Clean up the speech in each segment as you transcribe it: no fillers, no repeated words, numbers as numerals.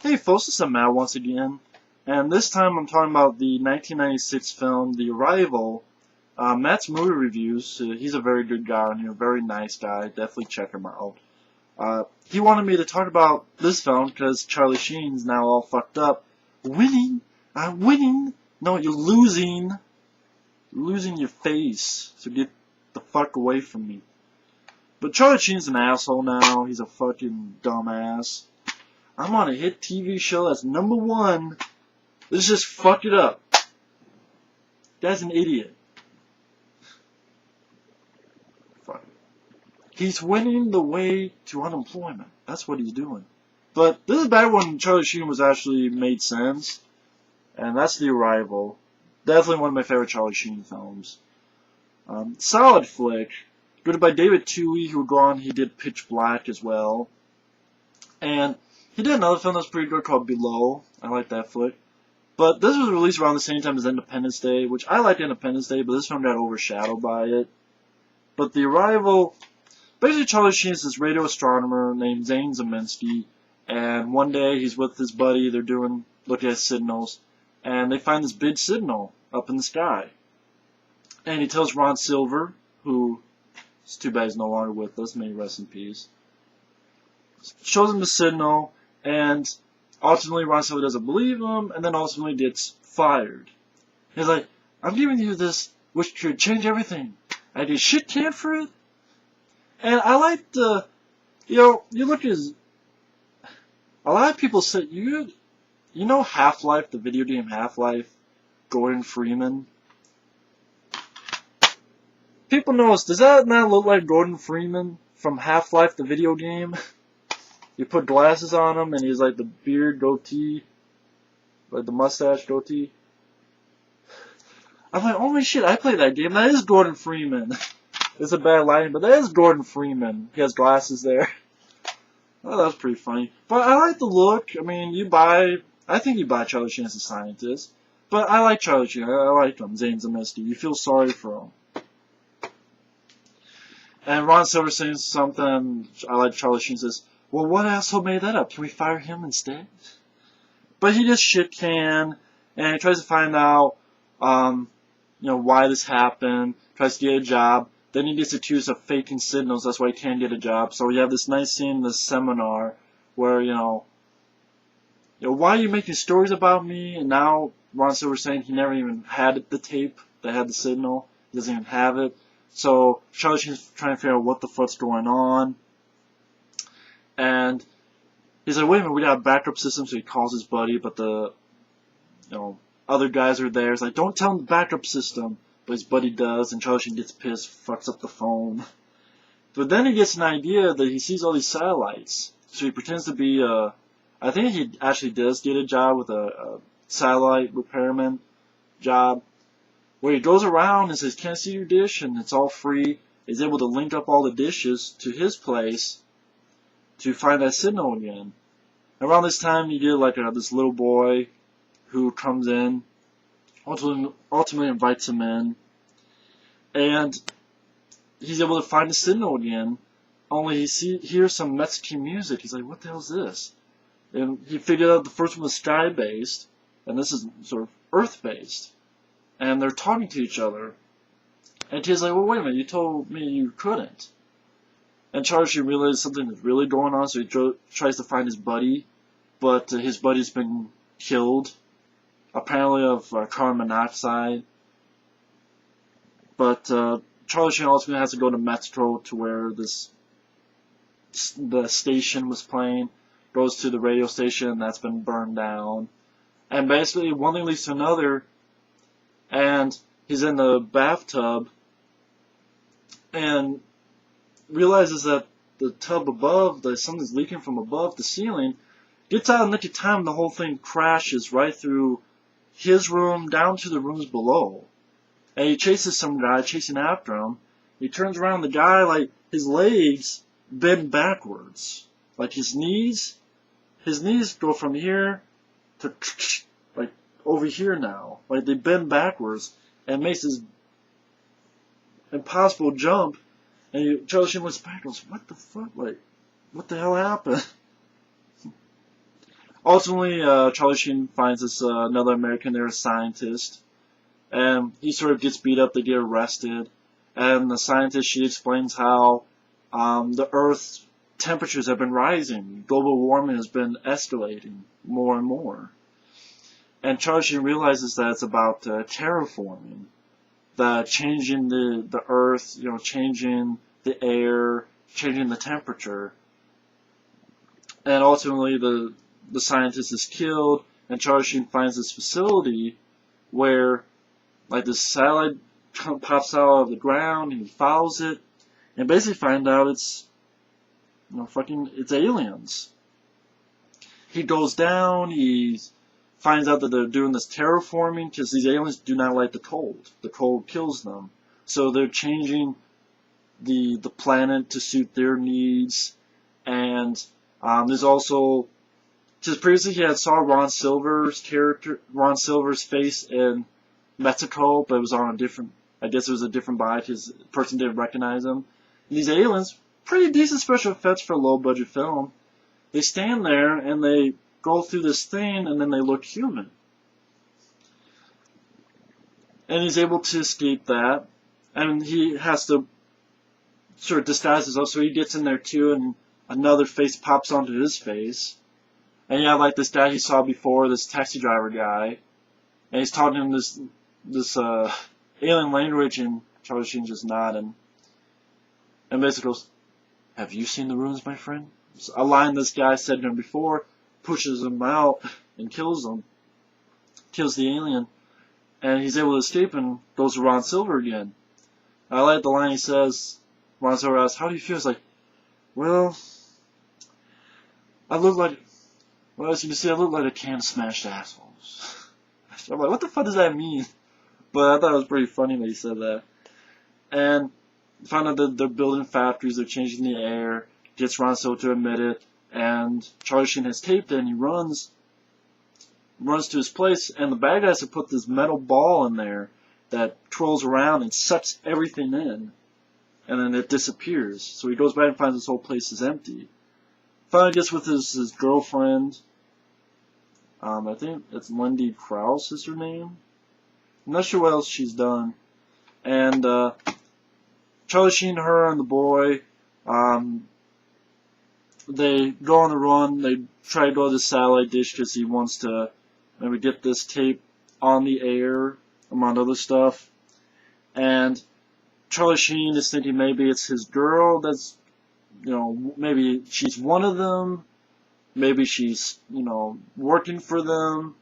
Hey folks, it's Matt once again, and this time I'm talking about the 1996 film, The Arrival. Matt's movie reviews, he's a very good guy and a very nice guy, definitely check him out. He wanted me to talk about this film because Charlie Sheen's now all fucked up. Winning? I'm winning! No, you're losing. You're losing your face, so get the fuck away from me. But Charlie Sheen's an asshole now, he's a fucking dumbass. I'm on a hit TV show that's #1. Let's just fuck it up. Guy's an idiot. Fuck. He's winning the way to unemployment. That's what he's doing. But this is back when Charlie Sheen was actually made sense. And that's The Arrival. Definitely one of my favorite Charlie Sheen films. Solid flick. Directed by David Twohy, who would go on, he did Pitch Black as well. And he did another film that's pretty good called Below. I like that flick. But this was released around the same time as Independence Day, which I like Independence Day, but this film got overshadowed by it. But The Arrival, basically Charlie Sheen is this radio astronomer named Zane Zaminski, and one day he's with his buddy, they're looking at signals, and they find this big signal up in the sky. And he tells Ron Silver, who, it's too bad he's no longer with us, may he rest in peace, shows him the signal, and ultimately Ron Silver doesn't believe him, and then ultimately gets fired. He's like, I'm giving you this, which could change everything. I did shit can for it. And I like the, you look at, a lot of people say, you know Half-Life, the video game Half-Life, Gordon Freeman? People notice, does that not look like Gordon Freeman from Half-Life, the video game? You put glasses on him, and he's like the beard goatee, like the mustache goatee. I'm like, holy shit, I played that game. That is Gordon Freeman. It's a bad line, but that is Gordon Freeman. He has glasses there. Oh, that was pretty funny. But I like the look. I mean, I think you buy Charlie Sheen as a scientist. But I like Charlie Sheen. I like him, Zane Zaminski. You feel sorry for him. And Ron Silver saying something, I like Charlie Sheen says, well, what asshole made that up? Can we fire him instead? But he just shit can, and he tries to find out, why this happened, tries to get a job. Then he gets accused of faking signals, that's why he can't get a job. So we have this nice scene in the seminar where, why are you making stories about me? And now Ron Silver's saying he never even had the tape that had the signal. He doesn't even have it. So Charlie Sheen's trying to figure out what the fuck's going on. And he's like, wait a minute, we got a backup system, so he calls his buddy, but the, other guys are there. He's like, don't tell him the backup system. But his buddy does, and Charlie Sheen gets pissed, fucks up the phone. But then he gets an idea that he sees all these satellites. So he pretends to be I think he actually does get a job with a satellite repairman job, where he goes around and says, can't see your dish, and it's all free. He's able to link up all the dishes to his place to find that signal again. Around this time, you get like this little boy who comes in, ultimately invites him in, and he's able to find the signal again. Only he hears some Mexican music. He's like, "What the hell is this?" And he figured out the first one was sky-based, and this is sort of Earth-based, and they're talking to each other. And he's like, "Well, wait a minute! You told me you couldn't." And Charlie Sheen realizes something is really going on, so he tries to find his buddy, but his buddy's been killed, apparently of carbon monoxide. But Charlie Sheen ultimately has to go to Mexico to where the station was playing, goes to the radio station, and that's been burned down. And basically, one thing leads to another, and he's in the bathtub, and realizes that the tub above, something's leaking from above the ceiling, gets out in the nick of time, and the whole thing crashes right through his room down to the rooms below. And he chases some guy chasing after him. He turns around, the guy, like, his legs bend backwards. Like his knees go from here to, like, over here now. Like, they bend backwards, and makes this impossible jump. And Charlie Sheen looks back and goes, what the fuck? Like, what the hell happened? Ultimately, Charlie Sheen finds this another American neuroscientist, and he sort of gets beat up. They get arrested, and the scientist, she explains how the Earth's temperatures have been rising. Global warming has been escalating more and more. And Charlie Sheen realizes that it's about terraforming, that changing the Earth, changing the air, changing the temperature. And ultimately, the scientist is killed, and Charlie Sheen finds this facility where, like, this satellite pops out of the ground, and he follows it, and basically find out it's, it's aliens. He goes down, he finds out that they're doing this terraforming, because these aliens do not like the cold. The cold kills them. So they're changing the planet to suit their needs, and there's also, because previously he had saw Ron Silver's face in Mexico, but it was on a different, I guess it was a different body because the person didn't recognize him. And these aliens, pretty decent special effects for a low budget film. They stand there and they go through this thing and then they look human. And he's able to escape that, and he has to sort of disguise himself, so he gets in there too, and another face pops onto his face. And you have like this guy he saw before, this taxi driver guy, and he's talking to him this alien language, and Charlie Sheen just nodding. And basically goes, "Have you seen the ruins, my friend?" It's a line this guy said to him before, pushes him out and kills him. Kills the alien. And he's able to escape and goes to Ron Silver again. I like the line he says, Ron Silver asks, "How do you feel?" He's like, "Well, I look like, as you can see, I look like a can of smashed assholes." I'm like, what the fuck does that mean? But I thought it was pretty funny that he said that. And found out that they're building factories, they're changing the air, gets Ron Silver to admit it, and Charlie Sheen has taped it, and he runs to his place, and the bad guys have put this metal ball in there that twirls around and sucks everything in, and then it disappears. So he goes back and finds this whole place is empty. Finally gets with his girlfriend. I think it's Lindsay Crouse is her name. I'm not sure what else she's done. And Charlie Sheen, her, and the boy, they go on the run. They try to go to the satellite dish because he wants to maybe get this tape on the air, among other stuff. And Charlie Sheen is thinking maybe it's his girl that's, maybe she's one of them. Maybe she's, working for them.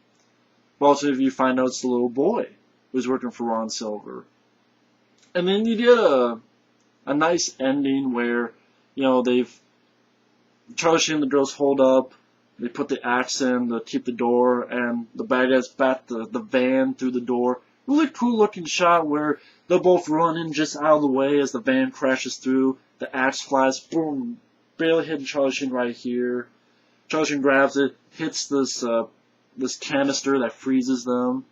But also, if you find out it's the little boy who's working for Ron Silver. And then you get a nice ending where, Charlie Sheen and the girls hold up, they put the axe in to keep the door, and the bad guys bat the van through the door. Really cool looking shot where they're both running just out of the way as the van crashes through. The axe flies, boom, barely hitting Charlie Sheen right here. Charlie Sheen grabs it, hits this canister that freezes them,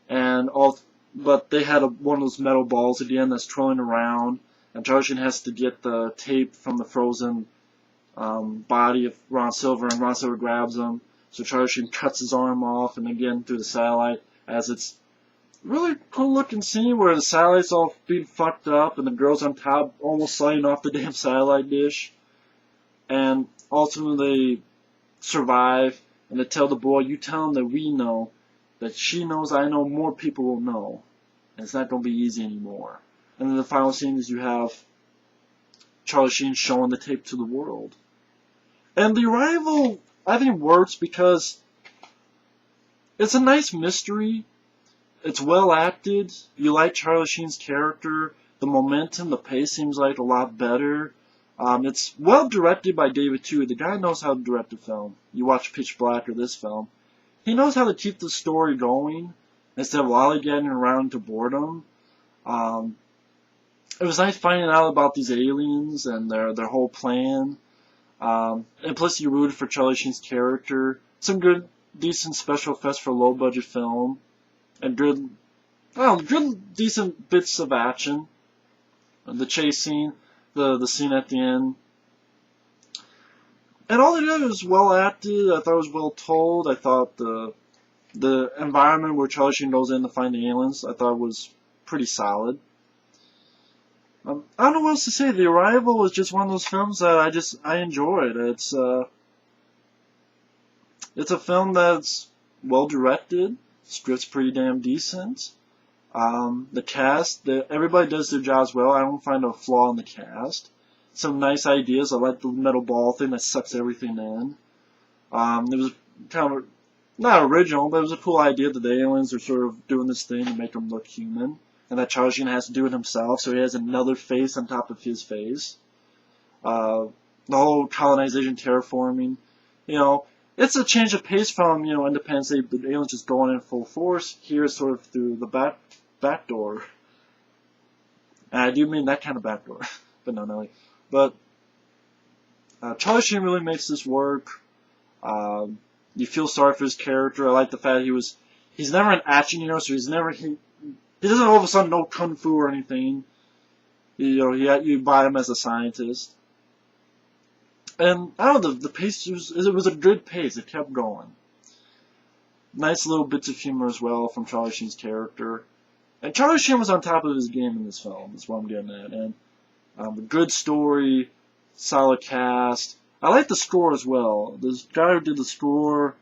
but they had one of those metal balls again that's twirling around, and Charlie Sheen has to get the tape from the frozen body of Ron Silver, and Ron Silver grabs him. So Charlie Sheen cuts his arm off, and again through the satellite, as it's really cool looking scene where the satellite's all being fucked up, and the girl's on top almost sliding off the damn satellite dish. And ultimately they survive, and they tell the boy, "You tell him that we know, that she knows, I know, more people will know, and it's not going to be easy anymore." And then the final scene is you have Charlie Sheen showing the tape to the world. And The Arrival, I think, works because it's a nice mystery. It's well acted. You like Charlie Sheen's character. The momentum, the pace seems like a lot better. It's well directed by David Twohy. The guy knows how to direct a film. You watch Pitch Black or this film. He knows how to keep the story going instead of lollygagging around to boredom. It was nice finding out about these aliens and their whole plan. And plus you rooted for Charlie Sheen's character. Some good, decent special effects for a low budget film. And good, decent bits of action. The chase scene, the scene at the end. And all they did was well acted. I thought it was well told. I thought the environment where Charlie Sheen goes in to find the aliens, I thought was pretty solid. I don't know what else to say. The Arrival was just one of those films that I enjoyed. It's a film that's well directed. Script's pretty damn decent. The cast, everybody does their jobs well. I don't find a flaw in the cast. Some nice ideas. I like the metal ball thing that sucks everything in. It was kind of not original, but it was a cool idea that the aliens are sort of doing this thing to make them look human, and that Charlie Sheen has to do it himself, so he has another face on top of his face. The whole colonization, terraforming, it's a change of pace from Independence Day, the aliens just going in full force. Here it's sort of through the back door, and I do mean that kind of back door, but no, Nelly. But Charlie Sheen really makes this work. You feel sorry for his character. I like the fact he's never an action hero, so he doesn't all of a sudden know kung fu or anything. You buy him as a scientist. And I don't know, the pace it was a good pace. It kept going. Nice little bits of humor as well from Charlie Sheen's character. And Charlie Sheen was on top of his game in this film. That's what I'm getting at. And a good story, solid cast. I like the score as well. This guy who did the score,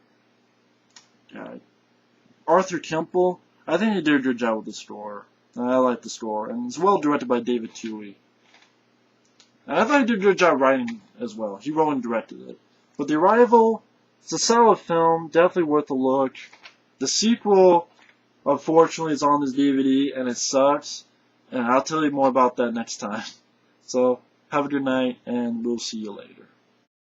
Arthur Kemple, I think he did a good job with the score. I like the score. And it's well directed by David Twohy. And I thought he did a good job writing as well. He wrote and directed it. But The Arrival, it's a solid film, definitely worth a look. The sequel, unfortunately, is on this DVD, and it sucks. And I'll tell you more about that next time. So, have a good night, and we'll see you later.